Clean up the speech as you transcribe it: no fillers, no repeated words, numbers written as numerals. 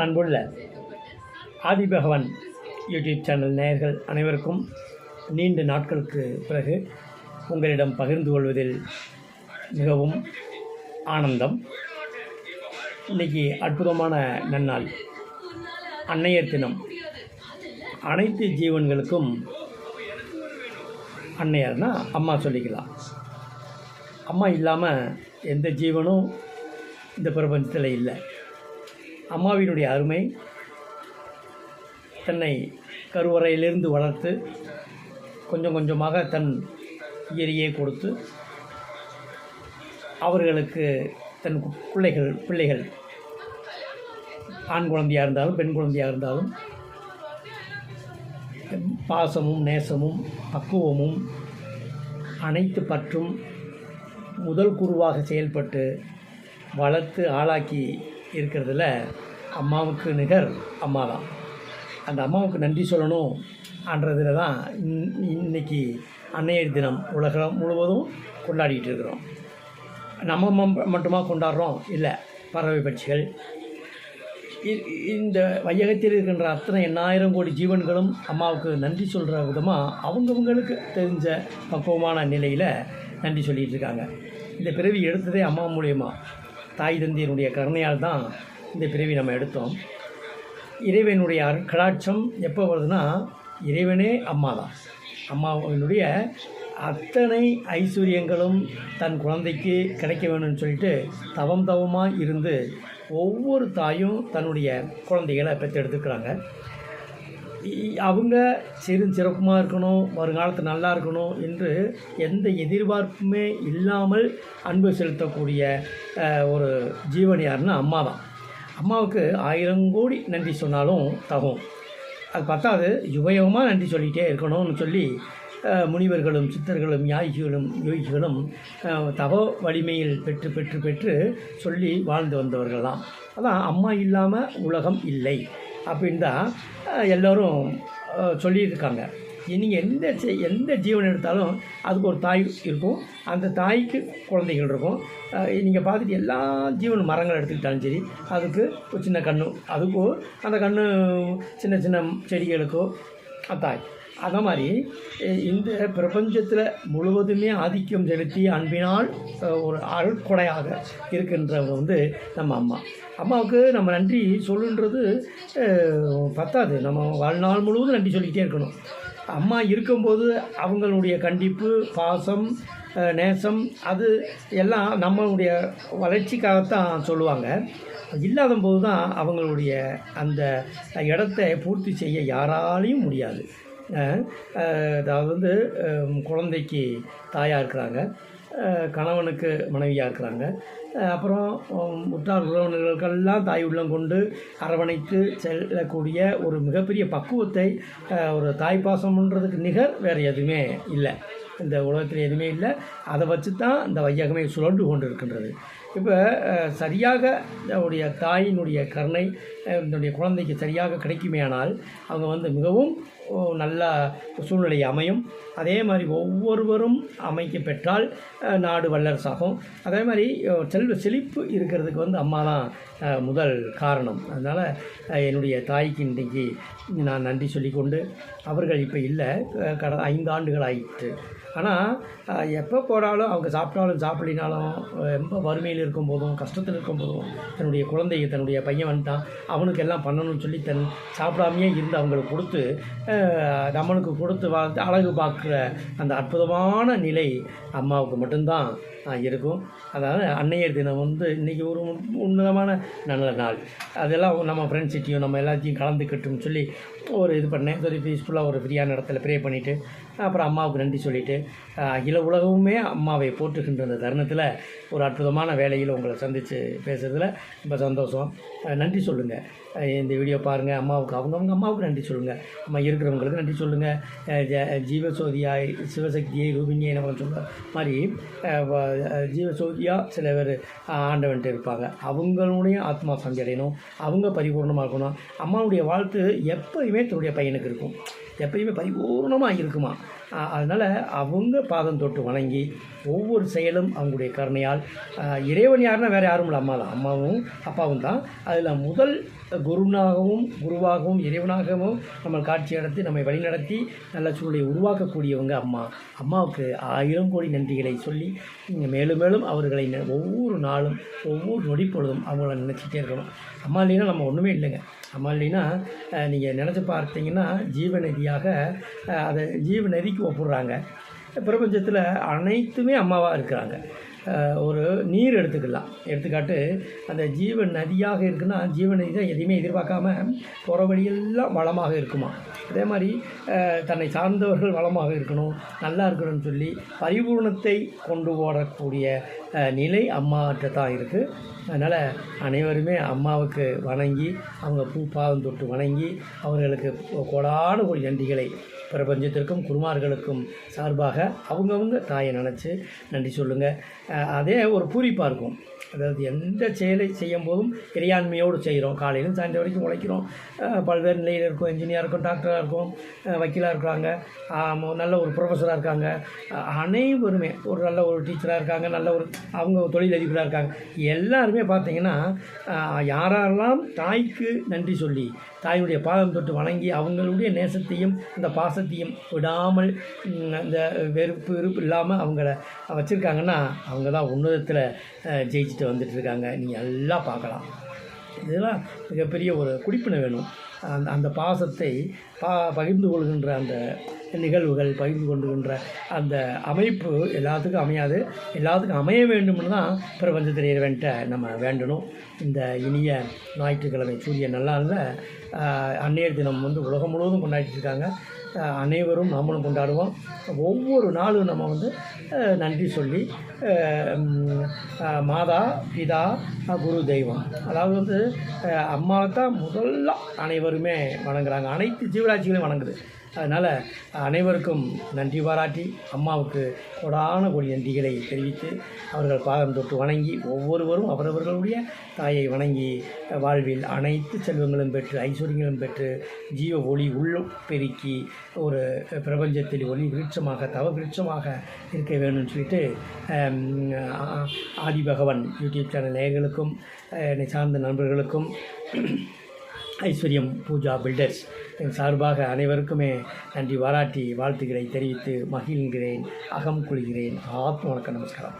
அன்புள்ள ஆதிபகவன் YouTube channel நேயர்கள் அனைவருக்கும் நீண்ட நாட்களுக்கு பிறகு உங்களிடம் பகிர்ந்து கொள்வதில் மிகவும் ஆனந்தம். இன்றைக்கி அற்புதமான நன்னாள், அன்னையர் தினம். அனைத்து ஜீவன்களுக்கும் அன்னையர்னா அம்மா சொல்லிக்கலாம். அம்மா இல்லாமல் எந்த ஜீவனும் இந்த பிரபஞ்சத்தில் இல்லை. அம்மாவினுடைய அருமை, தன்னை கருவறையிலிருந்து வளர்த்து கொஞ்சம் கொஞ்சமாக தன் உயிரையே கொடுத்து அவர்களுக்கு தன் பிள்ளைகள் ஆண் குழந்தையாக இருந்தாலும் பெண் குழந்தையாக இருந்தாலும் பாசமும் நேசமும் பக்குவமும் அனைத்து பற்றும் முதல் குருவாக செயல்பட்டு வளர்த்து ஆளாக்கி இருக்கிறதுல அம்மாவுக்கு நிகர் அம்மா தான். அந்த அம்மாவுக்கு நன்றி சொல்லணும் என்றதில் தான் இன்றைக்கி அன்னையர் தினம் உலகம் முழுவதும் கொண்டாடிக்கிட்டு இருக்கிறோம். நம்ம மட்டுமா கொண்டாடுறோம்? இல்லை, பறவை பட்சிகள், இந்த வையகத்தில் இருக்கின்ற அத்தனை 8000 கோடி ஜீவன்களும் அம்மாவுக்கு நன்றி சொல்கிற விதமாக அவங்கவுங்களுக்கு தெரிஞ்ச பக்குவமான நிலையில் நன்றி சொல்லிகிட்டு இருக்காங்க. இந்த பிறவி எடுத்ததே அம்மா மூலியமாக, தாய் தந்தையினுடைய கருணையால் தான் இந்த பிறவி நம்ம எடுத்தோம். இறைவனுடைய கடாட்சம் எப்போ வருதுன்னா, இறைவனே அம்மா தான். அம்மாவினுடைய அத்தனை ஐஸ்வர்யங்களும் தன் குழந்தைக்கு கிடைக்க வேணும்னு சொல்லிட்டு தவமாக இருந்து ஒவ்வொரு தாயும் தன்னுடைய குழந்தைகளை பெற்றெடுத்துக்கிறாங்க. அவங்க சிறப்புமாக இருக்கணும், வருங்காலத்தில் நல்லா இருக்கணும் என்று எந்த எதிர்பார்ப்புமே இல்லாமல் அன்பு செலுத்தக்கூடிய ஒரு ஜீவன் யாருன்னா அம்மா தான். அம்மாவுக்கு 1000 கோடி நன்றி சொன்னாலும் தகும். அது பத்தாது, யுகயுகமாக நன்றி சொல்லிகிட்டே இருக்கணும்னு சொல்லி முனிவர்களும் சித்தர்களும் யோகிகளும் தவ வலிமையில் பெற்று பெற்று பெற்று சொல்லி வாழ்ந்து வந்தவர்கள் தான். அதான் அம்மா இல்லாமல் உலகம் இல்லை அப்படின்னு தான் எல்லோரும் சொல்லியிருக்காங்க. நீங்கள் எந்த ஜீவன் எடுத்தாலும் அதுக்கு ஒரு தாய் இருக்கும், அந்த தாய்க்கு குழந்தைகள் இருக்கும். நீங்கள் பார்த்துட்டு எல்லா ஜீவன் மரங்கள் எடுத்துக்கிட்டாலும் சரி, அதுக்கு ஒரு சின்ன கண்ணு, அதுக்கோ அந்த கண்ணு சின்ன சின்ன செடிகளுக்கோ தாய். அதே மாதிரி இந்த பிரபஞ்சத்தில் முழுவதுமே ஆதிக்கம் செலுத்தி அன்பினால் ஒரு அருட்கொடையாக இருக்கின்றவங்க நம்ம அம்மா. அம்மாவுக்கு நம்ம நன்றி சொல்லுன்றது பத்தாது, நம்ம வாழ்நாள் முழுவதும் நன்றி சொல்லிக்கிட்டே இருக்கணும். அம்மா இருக்கும்போது அவங்களுடைய கண்டிப்பு, பாசம், நேசம், அது எல்லாம் நம்மளுடைய வளர்ச்சிக்காகத்தான் சொல்லுவாங்க. இல்லாத போது தான் அவங்களுடைய அந்த இடத்தை பூர்த்தி செய்ய யாராலையும் முடியாது. அதாவது குழந்தைக்கு தாயாக இருக்கிறாங்க, கணவனுக்கு மனைவியாக இருக்கிறாங்க, அப்புறம் உற்றார் உறவினர்களுக்கெல்லாம் தாய் உள்ளம் கொண்டு அரவணைத்து செல்லக்கூடிய ஒரு மிகப்பெரிய பக்குவத்தை ஒரு தாய் பாசம்ன்றதுக்கு நிகர் வேறு எதுவுமே இல்லை, இந்த உலகத்தில் எதுவுமே இல்லை. அதை வச்சு தான் இந்த வையகமே சுழன்று கொண்டு இருக்கின்றது. இப்போ சரியாக அவருடைய தாயினுடைய கருணை என்னுடைய குழந்தைக்கு சரியாக கிடைக்குமேயானால் அவங்க மிகவும் நல்ல சூழ்நிலை அமையும். அதே மாதிரி ஒவ்வொருவரும் அமைக்க பெற்றால் நாடு வல்லரசாகும். அதே மாதிரி செழிப்பு இருக்கிறதுக்கு அம்மா தான் முதல் காரணம். அதனால் என்னுடைய தாய்க்கு இன்றைக்கி நான் நன்றி சொல்லிக்கொண்டு, அவர்கள் இப்போ இல்லை, கடந்த 5 ஆண்டுகள் ஆகிட்டு. ஆனால் எப்போ போனாலும் அவங்க சாப்பிட்டாலும் சாப்பிடலினாலும், ரொம்ப வறுமையில் இருக்கும்போதும் கஷ்டத்தில் இருக்கும்போதும் தன்னுடைய குழந்தைய, தன்னுடைய பையன் வந்துட்டான் அவனுக்கு எல்லாம் பண்ணணும்னு சொல்லி சாப்பிடாமையே இருந்து அவங்களுக்கு கொடுத்து நம்மளுக்கு கொடுத்து வாழ்த்து அழகு பார்க்குற அந்த அற்புதமான நிலை அம்மாவுக்கு மட்டும்தான் இருக்கும். அதாவது அன்னையர் தினம் இன்றைக்கி ஒரு உன்னதமான நல்ல நாள். அதெல்லாம் நம்ம ஃப்ரெண்ட்ஸிட்டையும் நம்ம எல்லாத்தையும் கலந்துக்கிட்டோம்னு சொல்லி ஒரு இது பண்ணேன். சரி, பீஸ்ஃபுல்லாக ஒரு ஃப்ரீயான இடத்துல ப்ரே பண்ணிவிட்டு அப்புறம் அம்மாவுக்கு நன்றி சொல்லிவிட்டு அகில உலகமுமே அம்மாவை போற்றுகின்ற அந்த தருணத்தில் ஒரு அற்புதமான வேலையில் உங்களை சந்தித்து பேசுகிறதுல ரொம்ப சந்தோஷம். நன்றி சொல்லுங்கள். இந்த வீடியோ பாருங்கள், அம்மாவுக்கு அவங்கவுங்க அம்மாவுக்கு நன்றி சொல்லுங்கள், அம்மா இருக்கிறவங்களுக்கு நன்றி சொல்லுங்கள். ஜீவசோதியாய் சிவசக்தியை ரூபினியை நம்ம சொல்கிற மாதிரி ஜீவசோதியாக சில பேர் ஆண்டவன்ட்டு இருப்பாங்க. அவங்களுடைய ஆத்மா சந்தி அடையணும், அவங்க பரிபூர்ணமாக இருக்கணும். அம்மாவுடைய வாழ்த்து எப்போயுமே தன்னுடைய பையனுக்கு இருக்கும். எப்பயுமே பரிபூர்ணமாக இருக்குமா. அதனால் அவங்க பாதம் தொட்டு வணங்கி ஒவ்வொரு செயலும் அவங்களுடைய கருணையால், இறைவன் யாருன்னா வேறு யாரும் இல்லை, அம்மா தான். அம்மாவும் அப்பாவும் தான். அதில் முதல் குருவாகவும் இறைவனாகவும் நம்ம காட்சி நடத்தி நம்மை வழிநடத்தி நல்ல சூழலை உருவாக்கக்கூடியவங்க அம்மா. அம்மாவுக்கு 1000 கோடி நன்றிகளை சொல்லி மேலும் மேலும் அவர்களை ஒவ்வொரு நாளும் ஒவ்வொரு நொடிப்பொழுதும் அவங்கள நினச்சிட்டே இருக்கணும். அம்மா இல்லைன்னா நம்ம ஒன்றுமே இல்லைங்க. அம்மா இல்லைன்னா நீங்கள் நினச்சி பார்த்தீங்கன்னா ஜீவநதியாக அதை ஜீவநதிக்கு ஒப்புடுறாங்க. பிரபஞ்சத்தில் அனைத்துமே அம்மாவாக இருக்கிறாங்க. ஒரு நீர் எடுத்துக்காட்டு அந்த ஜீவன் நதியாக இருக்குன்னா ஜீவநதி தான் எதையுமே எதிர்பார்க்காம போகிற வழியெல்லாம் வளமாக இருக்குமா. அதே மாதிரி தன்னை சார்ந்தவர்கள் வளமாக இருக்கணும், நல்லா இருக்கணும்னு சொல்லி பரிபூர்ணத்தை கொண்டு ஓடக்கூடிய நிலை அம்மாட்ட தான் இருக்குது. அதனால் அனைவருமே அம்மாவுக்கு வணங்கி அவங்க பாதம் தொட்டு வணங்கி அவர்களுக்கு கோடான கோடி நன்றிகளை பிரபஞ்சத்திற்கும் குருமார்களுக்கும் சார்பாக அவங்கவுங்க தாயை நினச்சி நன்றி சொல்லுங்கள். அதே ஒரு பூரிப்பாக இருக்கும். அதாவது எந்த செயலை செய்யும் போதும் இறையாண்மையோடு செய்கிறோம். காலையிலும் சாயந்தரம் வரைக்கும் உழைக்கிறோம். பல்வேறு நிலையில் இருக்கும். இன்ஜினியராக இருக்கும், டாக்டராக இருக்கும், வக்கீலாக இருக்கிறாங்க, நல்ல ஒரு ப்ரொஃபஸராக இருக்காங்க. அனைவருமே ஒரு நல்ல ஒரு டீச்சராக இருக்காங்க, நல்ல ஒரு அவங்க தொழிலதிபராக இருக்காங்க. எல்லாருமே பார்த்திங்கன்னா யாரெல்லாம் தாய்க்கு நன்றி சொல்லி தாயினுடைய பாதம் தொட்டு வணங்கி அவங்களுடைய நேசத்தையும் அந்த பாசத்தையும் விடாமல் அந்த வெறுப்பு இல்லாமல் அவங்கள வச்சுருக்காங்கன்னா அவங்க தான் உன்னதத்தில் ஜெயிச்சுட்டு வந்துட்டுருக்காங்க. நீங்கள் எல்லாம் பார்க்கலாம். இதெல்லாம் மிகப்பெரிய ஒரு குடிப்பினை வேணும். அந்த பாசத்தை பகிர்ந்து கொள்கின்ற அந்த நிகழ்வுகள், பகிர்ந்து கொள்கின்ற அந்த அமைப்பு எல்லாத்துக்கும் அமையாது. எல்லாத்துக்கும் அமைய வேண்டும்னு தான் பிரபஞ்சத்தில் இறைவன்ட்ட நம்ம வேண்டணும். இந்த இனிய ஞாயிற்றுக்கிழமை சூரிய நல்லாளில் அன்னையர் தினம் உலகம் முழுவதும் கொண்டாடிட்டு இருக்காங்க. அனைவரும் நம்மளும் கொண்டாடுவோம். ஒவ்வொரு நாளும் நம்ம நன்றி சொல்லி மாதா பிதா குரு தெய்வம், அதாவது அம்மா தான் முதல்ல அனைவருமே வணங்குறாங்க. அனைத்து ஜீவராட்சிகளையும் வணங்குது. அதனால் அனைவருக்கும் நன்றி பாராட்டி அம்மாவுக்கு கோடான கோடி நன்றிகளை தெரிவித்து அவர்கள் பாதம் தொட்டு வணங்கி ஒவ்வொருவரும் அவரவர்களுடைய தாயை வணங்கி வாழ்வில் அனைத்து செல்வங்களும் பெற்று ஐஸ்வர்யங்களும் பெற்று ஜீவ ஒளி உள்ளும் பெருக்கி ஒரு பிரபஞ்சத்தில் ஒளி விருட்சமாக தவ விருட்சமாக இருக்க வேணும்னு சொல்லிட்டு ஆதிபகவன் யூடியூப் சேனல் நேயர்களுக்கும் என்னை சார்ந்த நண்பர்களுக்கும் ஐஸ்வர்யம் பூஜா பில்டர்ஸ் சார்பாக அனைவருக்குமே நன்றி பாராட்டி வாழ்த்துக்களை தெரிவித்து மகிழ்கிறேன். அகம் கொள்கிறேன். ஆத்ம வணக்கம். நமஸ்காரம்.